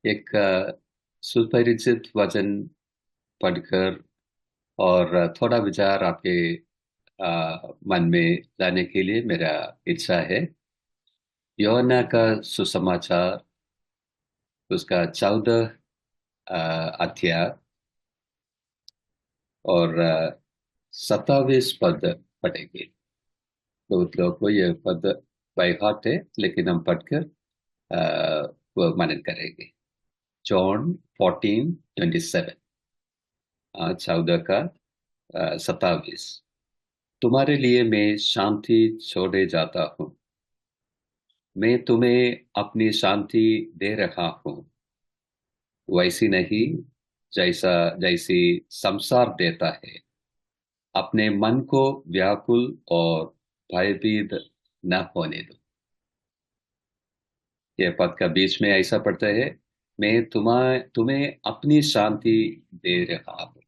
एक सुपरिचित वचन पढ़कर और थोड़ा विचार आपके मन में लाने के लिए मेरा इच्छा है। योना का सुसमाचार, उसका 14 अध्याय और 27 पद पढ़ेंगे। बहुत लोगों को यह पद बाय हार्ट है, लेकिन हम पढ़कर वो मनन करेंगे। जॉन 14:27, 14 का 27। तुम्हारे लिए मैं शांति छोड़े जाता हूँ। मैं तुम्हें अपनी शांति दे रहा हूँ, वैसी नहीं जैसा जैसी संसार देता है। अपने मन को व्याकुल और भयभीत न होने दो। यह पद का बीच में ऐसा पड़ता है, मैं तुम्हें तुम्हें अपनी शांति दे रहा हूँ।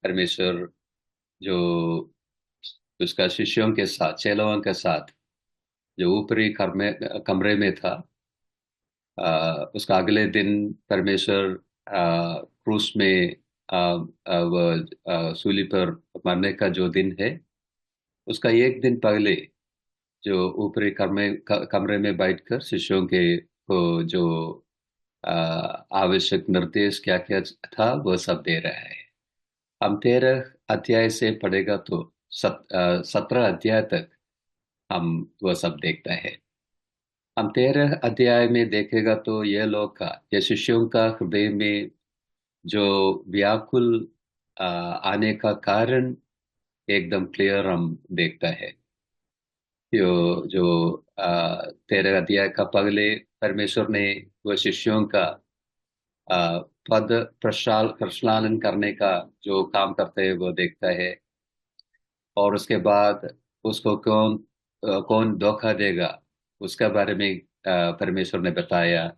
परमेश्वर जो उसका शिष्यों के साथ, चेलों के साथ, जो ऊपरी कमरे में था, उसका अगले दिन परमेश्वर क्रूस में वो सूली पर मरने का जो दिन है, उसका एक दिन पहले जो ऊपरी कमरे में बैठकर शिष्यों के को जो आवश्यक निर्देश क्या क्या था वो सब दे रहा है। हम 13 अध्याय से पढ़ेगा तो 17 अध्याय तक हम वो सब देखता है। हम 13 अध्याय में देखेगा तो ये शिष्यों का हृदय में जो व्याकुल आने का कारण एकदम क्लियर हम देखता है। जो जो 13 अध्याय का पहले परमेश्वर ने वो शिष्यों का आ, पद प्रक्षालन करने का जो काम करते हैं वो देखता है। और उसके बाद उसको कौन धोखा देगा उसके बारे में परमेश्वर ने बताया।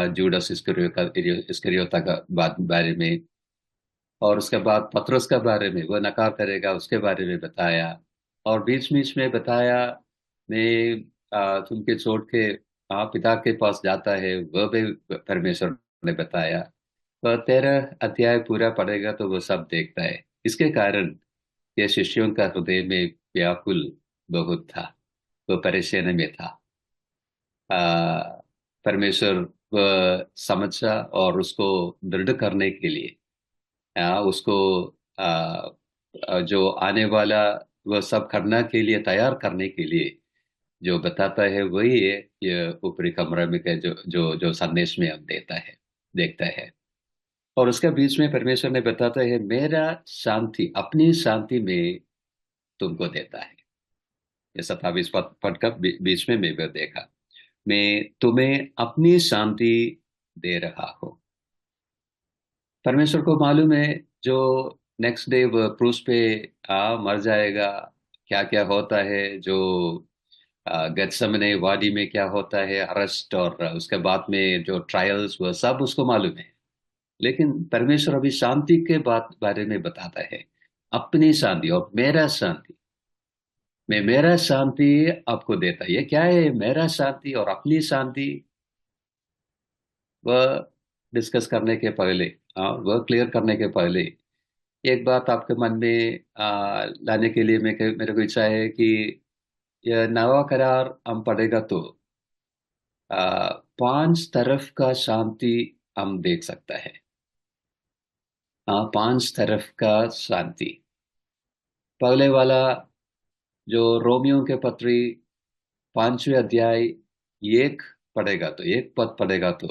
जूडस इस्करियोता का बारे में। और उसके बाद पतरस के बारे में, वो नकार करेगा उसके बारे में बताया। और बीच बीच में बताया, मैं तुमके छोड़ के पिता के पास जाता है, वह भी परमेश्वर ने बताया। तो 13 अध्याय पूरा पढ़ेगा तो वो सब देखता है। इसके कारण ये शिष्यों का हृदय में व्याकुल बहुत था, वो परेशानी में था। परमेश्वर वह समझा और उसको दृढ़ करने के लिए, उसको आ, जो आने वाला वह सब करने के लिए, तैयार करने के लिए जो बताता है वही है। ये ऊपरी कमरे में के जो जो जो संदेश में हम देता है, देखता है। और उसके बीच में परमेश्वर ने बताता है, मेरा शांति, अपनी शांति में तुमको देता है। ये 27 पद का बीच में मैं भी देखा, मैं तुम्हें अपनी शांति दे रहा हूँ। परमेश्वर को मालूम है जो नेक्स्ट डे वो क्रूस पे मर जाएगा, क्या क्या होता है, जो गेत्सेमने वादी में क्या होता है, अरेस्ट, और उसके बाद में जो ट्रायल्स, वो सब उसको मालूम है। लेकिन परमेश्वर अभी शांति के बारे में बताता है, अपनी शांति और मेरा शांति। मैं मेरा शांति आपको देता। ये क्या है मेरा शांति और अपनी शांति? वह डिस्कस करने के पहले, वह क्लियर करने के पहले, एक बात आपके मन में लाने के लिए मेरे को इच्छा है कि यह नवा करार हम पढ़ेगा तो 5 तरफ का शांति हम देख सकता है। 5 तरफ का शांति। पहले वाला जो रोमियो के पत्री 5वें अध्याय, एक पढ़ेगा तो, एक पद पढ़ेगा तो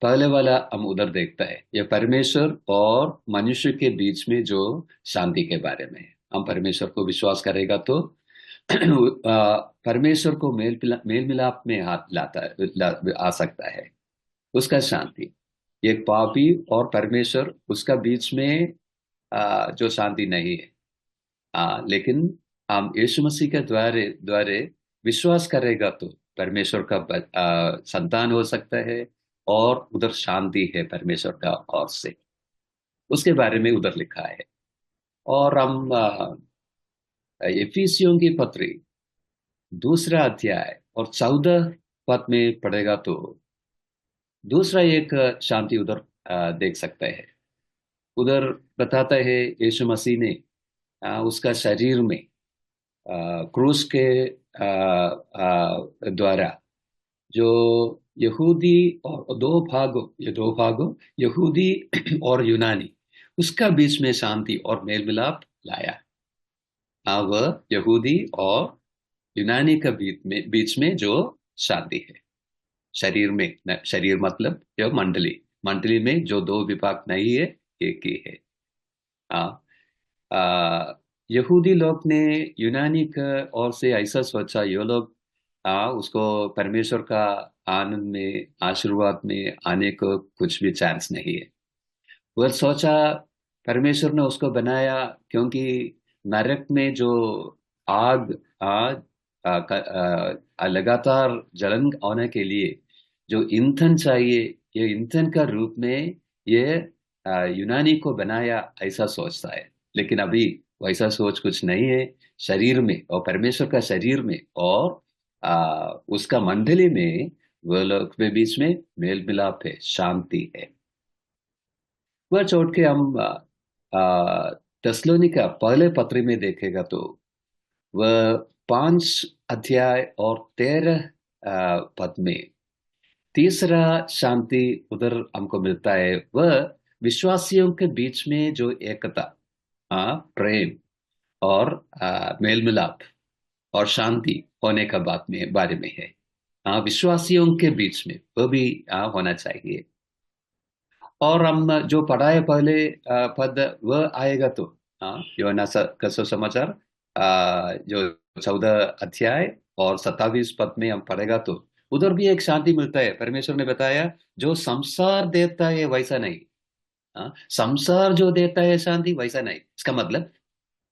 पहले वाला हम उधर देखता है, ये परमेश्वर और मनुष्य के बीच में जो शांति के बारे में है। हम परमेश्वर को विश्वास करेगा तो परमेश्वर को मेल मिलाप में हाथ आ सकता है, उसका शांति। एक पापी और परमेश्वर, उसका बीच में जो शांति नहीं है। लेकिन हम यीशु मसीह के द्वारे द्वारे विश्वास करेगा तो परमेश्वर का संतान हो सकता है, और उधर शांति है परमेश्वर का ओर से, उसके बारे में उधर लिखा है। और हम एफिसियों की पत्री 2 अध्याय और 14 पद में पढ़ेगा तो दूसरा एक शांति उधर देख सकते हैं। उधर बताता है यीशु मसीह ने उसका शरीर में क्रूस के द्वारा जो यहूदी और दो भागों यहूदी और यूनानी, उसका बीच में शांति और मेल मिलाप लाया। वह यहूदी और यूनानी का बीच में जो शांति है, शरीर में शरीर मतलब जो मंडली, मंडली में जो दो विभाग नहीं है, एक ही है। हाँ। यहूदी लोग ने यूनानी का ओर से ऐसा सोचा, ये लोग उसको परमेश्वर का आनंद में आशीर्वाद में आने को कुछ भी चांस नहीं है। वह सोचा परमेश्वर ने उसको बनाया क्योंकि नरक में जो आग आ, लगातार जलन होने के लिए जो ईंधन चाहिए, ये ईंधन का रूप में ये यूनानी को बनाया, ऐसा सोचता है। लेकिन अभी वैसा सोच कुछ नहीं है। शरीर में और परमेश्वर का शरीर में और उसका मंडली में वह लोग के बीच में मेल मिलाप है, शांति है। वह छोड़ के हम तेसलोनिका पहले पत्री में देखेगा तो वह 5 अध्याय और 13 पद में तीसरा शांति उधर हमको मिलता है। वह विश्वासियों के बीच में जो एकता, प्रेम और मेल मिलाप और शांति होने का बारे में है। विश्वासियों के बीच में वह भी होना चाहिए। और हम जो पढ़ाए पहले पद वह आएगा तो योना का सुसमाचार जो 14 अध्याय और 27 पद में हम पढ़ेगा तो उधर भी एक शांति मिलता है। परमेश्वर ने बताया जो संसार देता है वैसा नहीं। संसार जो देता है शांति वैसा नहीं। इसका मतलब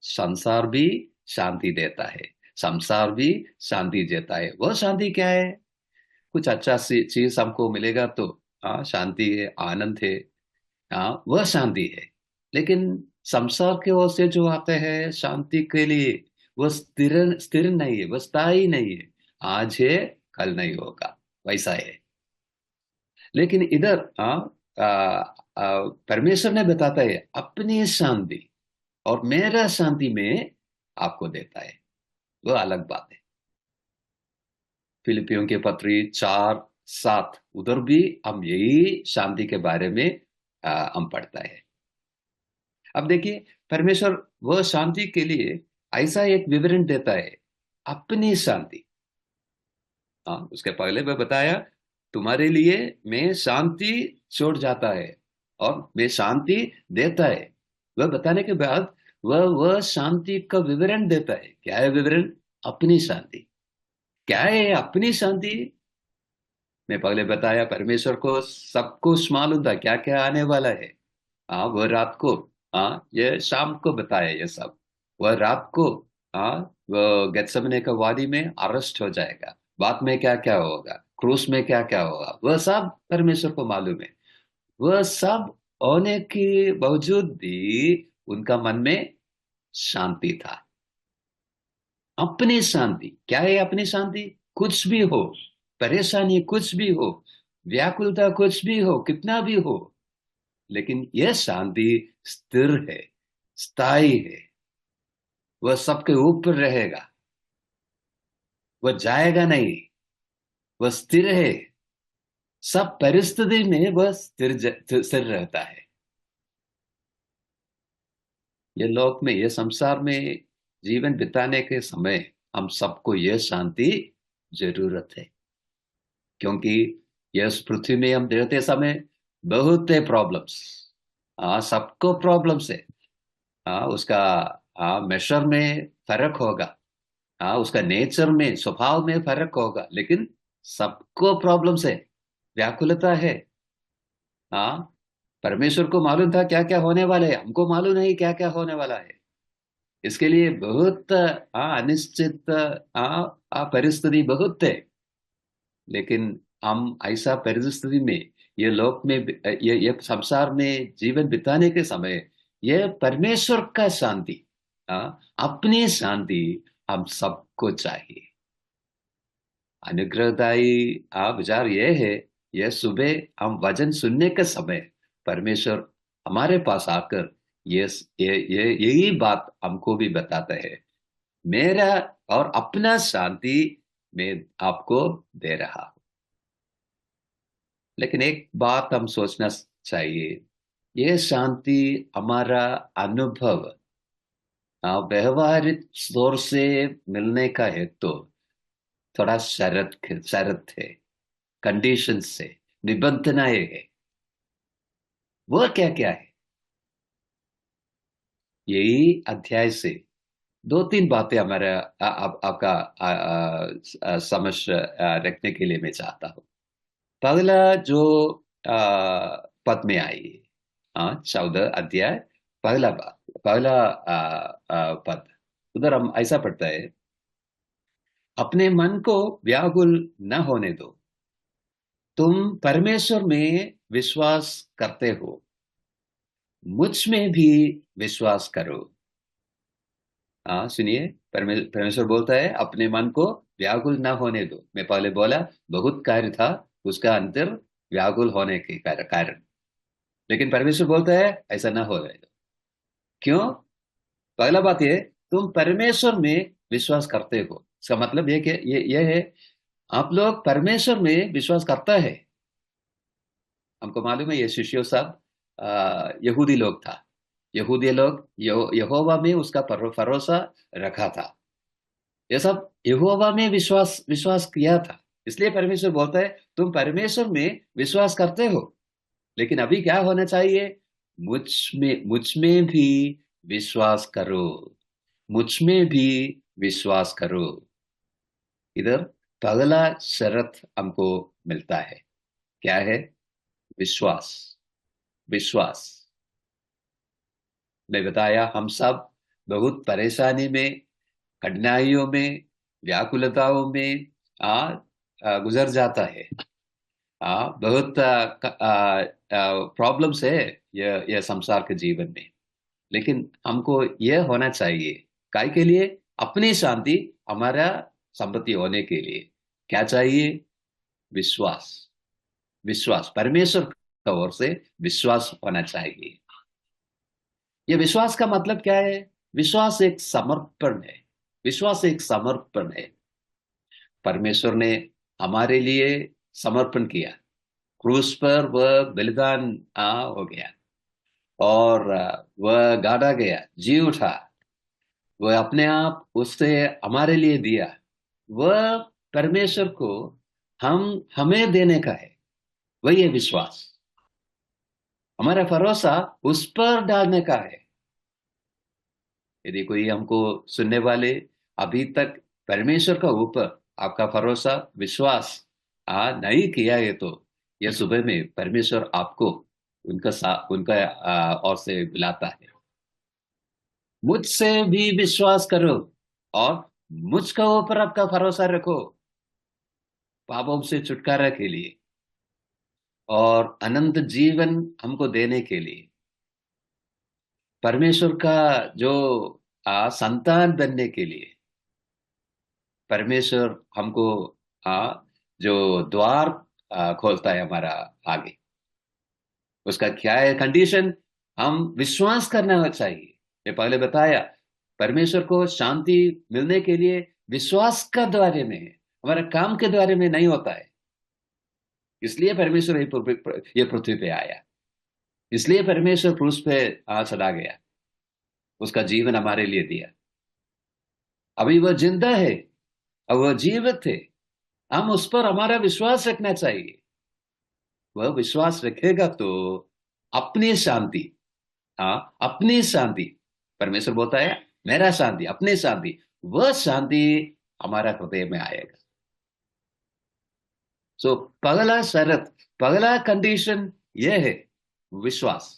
संसार भी शांति देता है, संसार भी शांति देता है। वह शांति क्या है? कुछ अच्छा सी चीज हमको मिलेगा तो शांति है, आनंद है, वह शांति है। लेकिन संसार के ओर से जो आते हैं शांति के लिए, वह स्थिर स्थिर नहीं है, वह स्थायी नहीं है। आज है, कल नहीं होगा, वैसा है। लेकिन इधर परमेश्वर ने बताता है अपनी शांति और मेरा शांति में आपको देता है। वह अलग बात है। फिलिपियों के पत्री 4:7 उधर भी हम यही शांति के बारे में हम पढ़ता है। अब देखिए परमेश्वर वह शांति के लिए ऐसा एक विवरण देता है, अपनी शांति। उसके पहले वह बताया तुम्हारे लिए मैं शांति छोड़ जाता है और मैं शांति देता है। वह बताने के बाद वह शांति का विवरण देता है। क्या है विवरण? अपनी शांति। क्या है अपनी शांति? मैं पहले बताया परमेश्वर को सब कुछ मालूम था क्या क्या आने वाला है। वह रात को, ये शाम को बताया ये सब। वह रात को वह गेत्सेमने का वादी में अरेस्ट हो जाएगा, बाद में क्या क्या होगा, क्रूस में क्या क्या होगा, वह सब परमेश्वर को मालूम है। वह सब होने के बावजूद भी उनका मन में शांति था। अपनी शांति क्या है? अपनी शांति कुछ भी हो, परेशानी कुछ भी हो, व्याकुलता कुछ भी हो, कितना भी हो, लेकिन यह शांति स्थिर है, स्थायी है। वह सबके ऊपर रहेगा, वह जाएगा नहीं, वह स्थिर है। सब परिस्थिति में वह स्थिर रहता है। ये लोक में, ये संसार में जीवन बिताने के समय हम सबको यह शांति जरूरत है। क्योंकि यह पृथ्वी में हम रहते समय बहुत है प्रॉब्लम्स। सबको प्रॉब्लम्स है। उसका मेशर में फर्क होगा, उसका नेचर में, स्वभाव में फर्क होगा, लेकिन सबको प्रॉब्लम्स है, व्याकुलता है। हाँ। परमेश्वर को मालूम था क्या क्या होने वाला है, हमको मालूम नहीं क्या क्या होने वाला है। इसके लिए बहुत अनिश्चित परिस्थिति बहुत है। लेकिन हम ऐसा परिस्थिति में, ये लोक में, ये संसार में जीवन बिताने के समय ये परमेश्वर का शांति, अपनी शांति हम सबको चाहिए। अनुग्रहदायी विचार यह है यह सुबह हम वचन सुनने के समय परमेश्वर हमारे पास आकर ये ये यही बात हमको भी बताता है। मेरा और अपना शांति मैं आपको दे रहा हूं। लेकिन एक बात हम सोचना चाहिए, ये शांति हमारा अनुभव व्यवहारिक तौर से मिलने का है तो थोड़ा शरत शरत है, कंडीशंस है, निबंधनाएं है। वो क्या क्या है? यही अध्याय से दो तीन बातें हमारा आपका समझ रखने के लिए मैं चाहता हूँ। पहला जो पद में आई, हाँ 14 अध्याय, पहला बात, पहला पद, उधर हम ऐसा पढ़ता है, अपने मन को व्याकुल न होने दो, तुम परमेश्वर में विश्वास करते हो, मुझ में भी विश्वास करो। हाँ सुनिए, परमेश्वर बोलता है अपने मन को व्याकुल ना होने दो। मैं पहले बोला बहुत कार्य था उसका अंतर व्याकुल होने के कारण, लेकिन परमेश्वर बोलता है ऐसा ना हो रहे दो। क्यों? पहला बात ये, तुम परमेश्वर में विश्वास करते हो, इसका मतलब ये कि ये है आप लोग परमेश्वर में विश्वास करता है। हमको मालूम है ये शिष्यों सब यहूदी लोग था, यहूदी लोग यहोवा में उसका भरोसा रखा था। ये सब यहोवा में विश्वास विश्वास किया था, इसलिए परमेश्वर बोलता है तुम परमेश्वर में विश्वास करते हो, लेकिन अभी क्या होना चाहिए? मुझ में भी विश्वास करो, मुझ में भी विश्वास करो। इधर पहला शर्त हमको मिलता है, क्या है? विश्वास। विश्वास मैं बताया हम सब बहुत परेशानी में, कठिनाइयों में, व्याकुलताओं में गुजर जाता है। बहुत प्रॉब्लम्स है यह संसार के जीवन में। लेकिन हमको यह होना चाहिए, काय के लिए? अपनी शांति, हमारा संपत्ति होने के लिए क्या चाहिए? विश्वास। विश्वास परमेश्वर की ओर से विश्वास होना चाहिए। यह विश्वास का मतलब क्या है? विश्वास एक समर्पण है। विश्वास एक समर्पण है। परमेश्वर ने हमारे लिए समर्पण किया, क्रूस पर वह बलिदान हो गया, और वह गाड़ा गया, जी उठा, वह अपने आप उससे हमारे लिए दिया। वह परमेश्वर को हम हमें देने का है, वही है विश्वास। हमारा भरोसा उस पर डालने का है। यदि कोई हमको सुनने वाले अभी तक परमेश्वर का ऊपर आपका भरोसा विश्वास नहीं किया है तो यह सुबह में परमेश्वर आपको उनका ओर से बुलाता है। मुझसे भी विश्वास करो और मुझका ऊपर आपका भरोसा रखो, पापों से छुटकारा के लिए और अनंत जीवन हमको देने के लिए। परमेश्वर का जो संतान बनने के लिए परमेश्वर हमको जो द्वार खोलता है हमारा आगे। उसका क्या है कंडीशन? हम विश्वास करना चाहिए। ये पहले बताया, परमेश्वर को शांति मिलने के लिए विश्वास का द्वारे में है, हमारे काम के द्वारे में नहीं होता है। इसलिए परमेश्वर ये पृथ्वी पे आया, इसलिए परमेश्वर क्रूस पे चला गया, उसका जीवन हमारे लिए दिया। अभी वह जिंदा है, अब वह जीवित है, हम उस पर हमारा विश्वास रखना चाहिए। वह विश्वास रखेगा तो अपनी शांति, अपनी शांति, परमेश्वर बोलता है मेरा शांति, अपनी शांति, वह शांति हमारा हृदय में आएगा। सो पहला शर्त, पहला कंडीशन यह है विश्वास।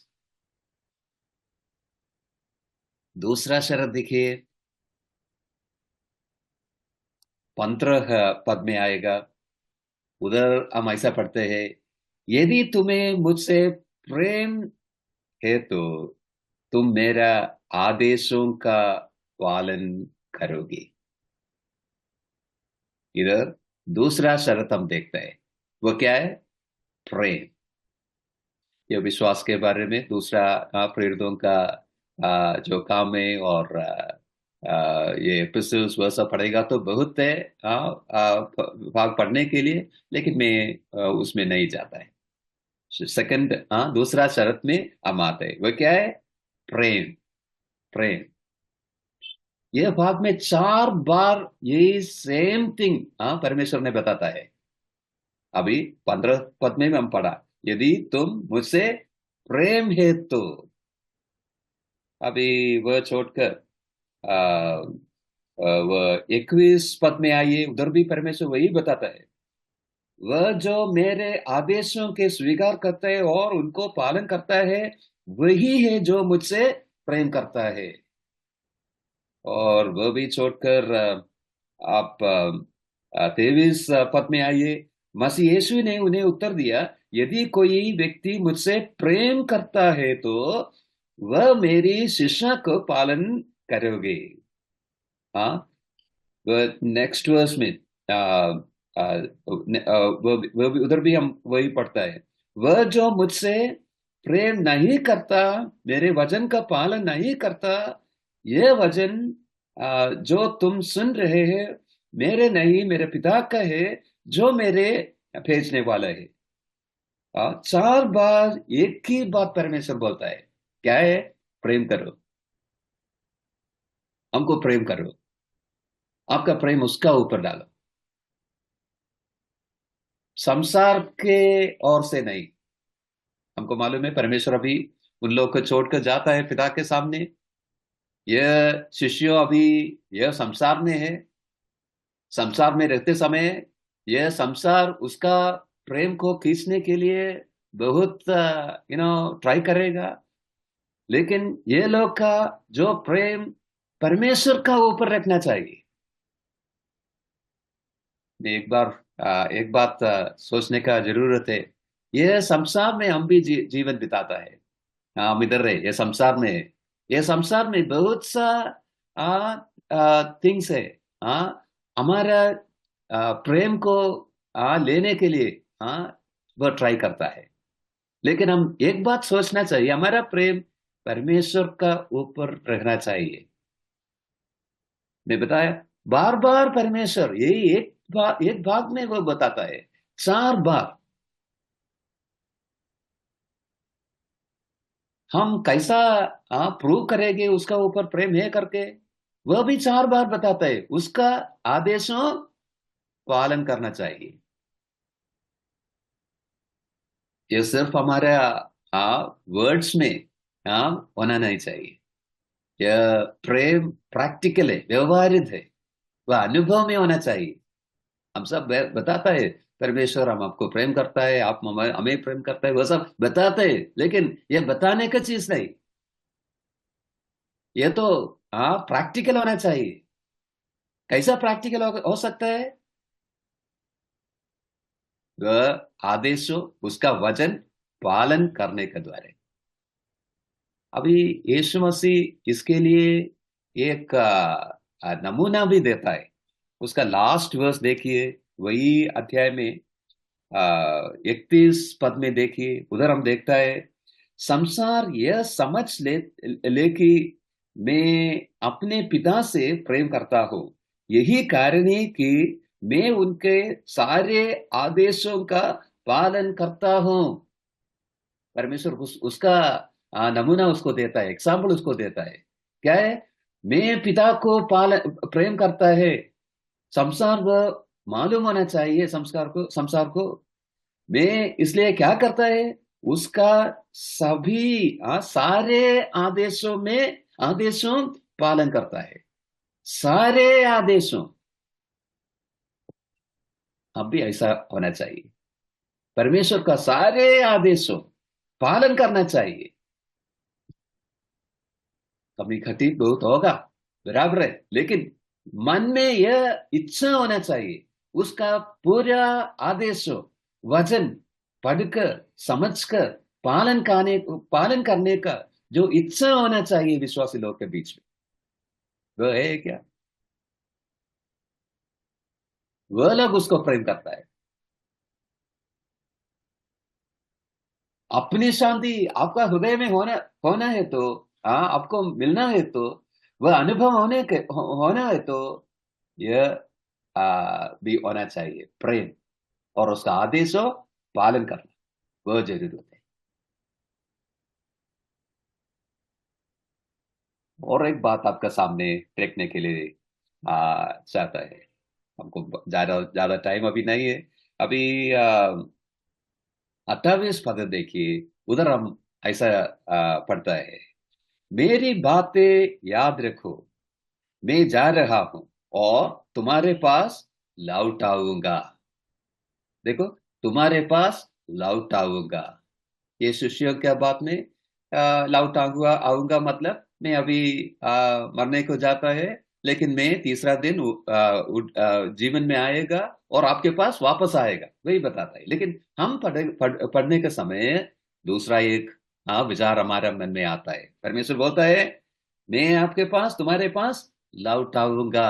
दूसरा शर्त देखिए, 15 पद में आएगा। उधर हम ऐसा पढ़ते हैं, यदि तुम्हें मुझसे प्रेम है तो तुम मेरा आदेशों का पालन करोगे। इधर दूसरा शर्त हम देखते हैं, वो क्या है? प्रेम। ये विश्वास के बारे में दूसरा प्रेरितों का जो काम है, और ये एपिसोड्स वह सब पढ़ेगा तो बहुत है भाग पढ़ने के लिए। लेकिन मैं उसमें नहीं जाता है। सेकंड, दूसरा शरत में हम आते हैं, वह क्या है? प्रेम। प्रेम। यह भाग में 4 बार यही सेम थिंग परमेश्वर ने बताता है। अभी 15 पद में हम पढ़ा, यदि तुम मुझसे प्रेम है तो। अभी वह छोड़कर वह 21 पद में आइए, उधर भी परमेश्वर वही बताता है। वह जो मेरे आदेशों के स्वीकार करता है और उनको पालन करता है, वही है जो मुझसे प्रेम करता है। और वह भी छोड़कर आप 23 पद में आइए। मसीह यीशु ने उन्हें उत्तर दिया, यदि कोई व्यक्ति मुझसे प्रेम करता है तो वह मेरी शिक्षा को पालन करोगे। हाँ, वह नेक्स्ट वर्स में वह भी उधर भी हम वही पढ़ता है। वह जो मुझसे प्रेम नहीं करता, मेरे वचन का पालन नहीं करता, यह वचन जो तुम सुन रहे हैं मेरे नहीं, मेरे पिता का है जो मेरे भेजने वाला है। 4 बार एक ही बात परमेश्वर बोलता है, क्या है? प्रेम करो। हमको प्रेम करो। आपका प्रेम उसका ऊपर डालो, संसार के ओर से नहीं। हमको मालूम है परमेश्वर अभी उन लोग को छोड़कर जाता है पिता के सामने। यह शिष्यों अभी यह संसार में है। संसार में रहते समय यह संसार उसका प्रेम को खींचने के लिए बहुत ट्राई करेगा। लेकिन ये लोग का जो प्रेम परमेश्वर का ऊपर रखना चाहिए। एक बार एक बात सोचने का जरूरत है। यह संसार में हम भी जीवन बिताता है। हाँ, हम इधर रहे, ये संसार में है। ये संसार में बहुत सा थिंग्स है। हमारा प्रेम को लेने के लिए वह ट्राई करता है। लेकिन हम एक बात सोचना चाहिए, हमारा प्रेम परमेश्वर का ऊपर रहना चाहिए। मैं बताया, बार बार परमेश्वर यही एक भाग में वो बताता है। 4 बार। हम कैसा प्रूव करेंगे उसका ऊपर प्रेम है करके? वह भी 4 बार बताता है, उसका आदेशों पालन करना चाहिए। ये सिर्फ हमारे वर्ड्स में होना नहीं चाहिए। यह प्रेम प्रैक्टिकल है, व्यवहारिक है। वह अनुभव में होना चाहिए। हम सब बताता है परमेश्वर हम आपको प्रेम करता है, आप हमें प्रेम करता है, वह सब बताते हैं। लेकिन यह बताने का चीज नहीं। यह तो प्रैक्टिकल होना चाहिए। कैसा प्रैक्टिकल हो सकता है? वह आदेशों, उसका वचन पालन करने के द्वारा। अभी यीशु मसीह इसके लिए एक नमूना भी देता है। उसका लास्ट वर्स देखिए, वही अध्याय में 31 पद में देखिए, उधर हम देखता है, संसार यह समझ ले कि मैं अपने पिता से प्रेम करता हूं। यही कारण है कि मैं उनके सारे आदेशों का पालन करता हूं। परमेश्वर उसका नमूना उसको देता है, एग्जाम्पल उसको देता है। क्या है? मैं पिता को पालन प्रेम करता है। संसार वह मालूम होना चाहिए, संसार को मैं इसलिए क्या करता है, उसका सभी सारे आदेशों पालन करता है। सारे आदेशों। अब भी ऐसा होना चाहिए। परमेश्वर का सारे आदेशों पालन करना चाहिए। कभी खटी बहुत होगा, बराबर है। लेकिन मन में यह इच्छा होना चाहिए, उसका पूरा आदेशों वचन पढ़कर समझकर पालन करने का जो इच्छा होना चाहिए विश्वासी लोग के बीच में, वह है क्या? वह लोग उसको प्रेम करता है। अपनी शांति आपका हृदय में होना होना है तो, हाँ, आपको मिलना है तो, वह अनुभव होना है तो, यह भी होना चाहिए प्रेम, और उसका आदेशों पालन करना, वह जरूरत है। और एक बात आपका सामने रखने के लिए चाहता है, हमको ज्यादा ज्यादा टाइम अभी नहीं है। अभी 28 पद देखिए, उधर हम ऐसा पढ़ता है, मेरी बातें याद रखो, मैं जा रहा हूं और तुम्हारे पास लौट आऊंगा। देखो, तुम्हारे पास लौट आऊंगा। ये शिष्यों के बात में लौट आऊंगा आऊंगा मतलब मैं अभी मरने को जाता है, लेकिन मैं तीसरा दिन जीवन में आएगा और आपके पास वापस आएगा, वही बताता है। लेकिन हम पढ़ने के समय दूसरा एक विचार हमारे मन में आता है। परमेश्वर बोलता है, मैं आपके पास, तुम्हारे पास लौट आऊंगा।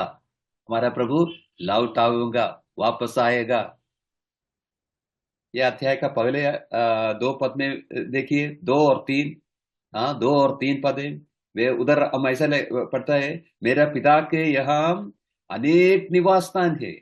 हमारा प्रभु लौट आऊंगा, वापस आएगा। ये अध्याय का पहले दो पद में देखिए, 2 और 3। हाँ, 2 और 3 पद है। वे उधर हम ऐसा पढ़ता है, मेरा पिता के यहाँ अनेक निवास स्थान है,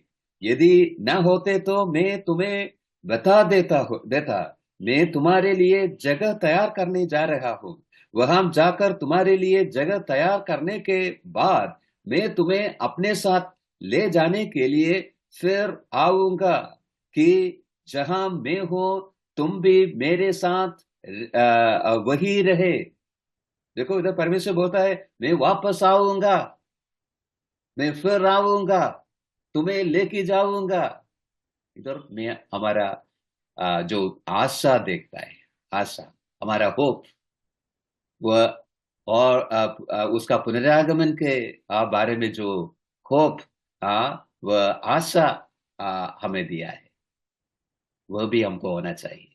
यदि न होते तो मैं तुम्हें बता देता। मैं तुम्हारे लिए जगह तैयार करने जा रहा हूँ। वहां जाकर तुम्हारे लिए जगह तैयार करने के बाद मैं तुम्हें अपने साथ ले जाने के लिए फिर आऊंगा, कि जहां मैं हूं तुम भी मेरे साथ वही रहे। देखो, इधर परमेश्वर बोलता है, मैं वापस आऊंगा, मैं फिर आऊंगा, तुम्हें लेके जाऊंगा। इधर मैं हमारा जो आशा देखता है, आशा, हमारा होप, वह, और उसका पुनरागमन के बारे में जो होप, वह आशा हमें दिया है, वह भी हमको होना चाहिए।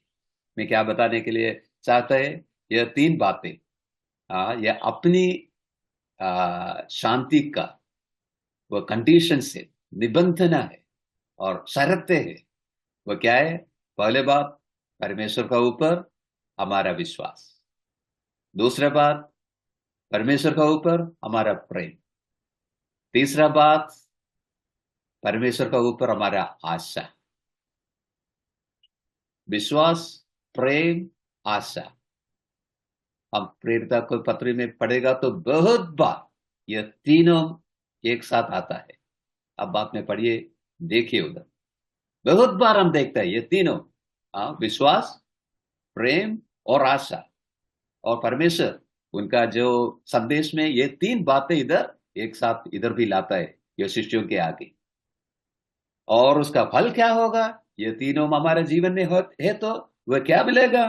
मैं क्या बताने के लिए चाहता है, यह 3 बातें, यह अपनी शांति का वह कंडीशन से निबंधना है और शर्तें है। वह क्या है? पहले बात, परमेश्वर का ऊपर हमारा विश्वास। दूसरा बात, परमेश्वर का ऊपर हमारा प्रेम। तीसरा बात, परमेश्वर का ऊपर हमारा आशा। विश्वास, प्रेम, आशा। हम प्रेरिता को पत्र में पढ़ेगा तो बहुत बार यह तीनों एक साथ आता है। अब बात में पढ़िए, देखिए उधर बहुत बार हम देखते हैं ये तीनों, विश्वास, प्रेम और आशा। और परमेश्वर उनका जो संदेश में ये 3 बातें इधर एक साथ इधर भी लाता है, ये शिष्यों के आगे। और उसका फल क्या होगा? ये तीनों हमारे जीवन में है तो वह क्या मिलेगा?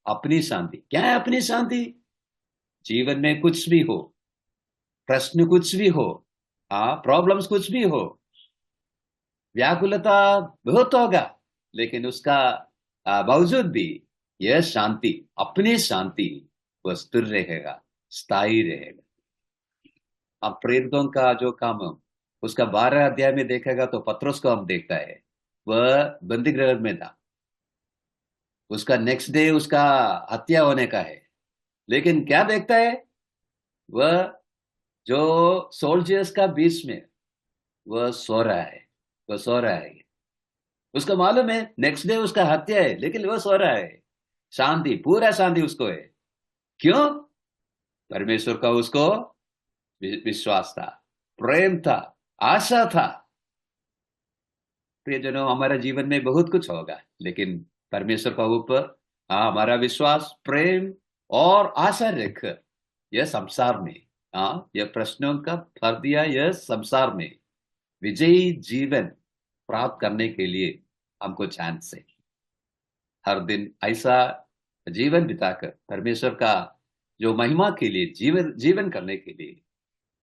अपनी शांति। क्या है अपनी शांति? जीवन में कुछ भी हो, प्रश्न कुछ भी हो, प्रॉब्लम्स कुछ भी हो, व्याकुलता बहुत होगा, लेकिन उसका बावजूद भी यह शांति, अपनी शांति, वह स्थिर रहेगा, स्थायी रहेगा। अब प्रेरितों का जो काम है, उसका 12 अध्याय में देखेगा तो पत्रोस को हम देखता है, वह बंदी गृह में था। उसका नेक्स्ट डे उसका हत्या होने का है, लेकिन क्या देखता है वह? जो सोल्जर्स का बीच में वह सो रहा है, वह सो रहा है। उसको मालूम है नेक्स्ट डे उसका हत्या है, लेकिन वह सो रहा है। शांति, पूरा शांति उसको है। क्यों? परमेश्वर का उसको विश्वास था, प्रेम था, आशा था। प्रियजनों, हमारे जीवन में बहुत कुछ होगा, लेकिन परमेश्वर का ऊपर हमारा विश्वास, प्रेम और आशा रखकर यह संसार में, यह प्रश्नों का भर दिया, यह संसार में विजयी जीवन प्राप्त करने के लिए हमको चांस है। हर दिन ऐसा जीवन बिताकर परमेश्वर का जो महिमा के लिए जीवन जीवन करने के लिए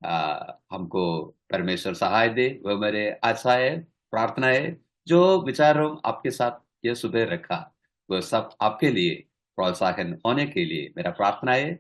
हमको परमेश्वर सहाय दे, वह मेरे आशा है, प्रार्थना है। जो विचारों आपके साथ ये सुबह रखा, वह सब आपके लिए प्रोत्साहन होने के लिए मेरा प्रार्थना है।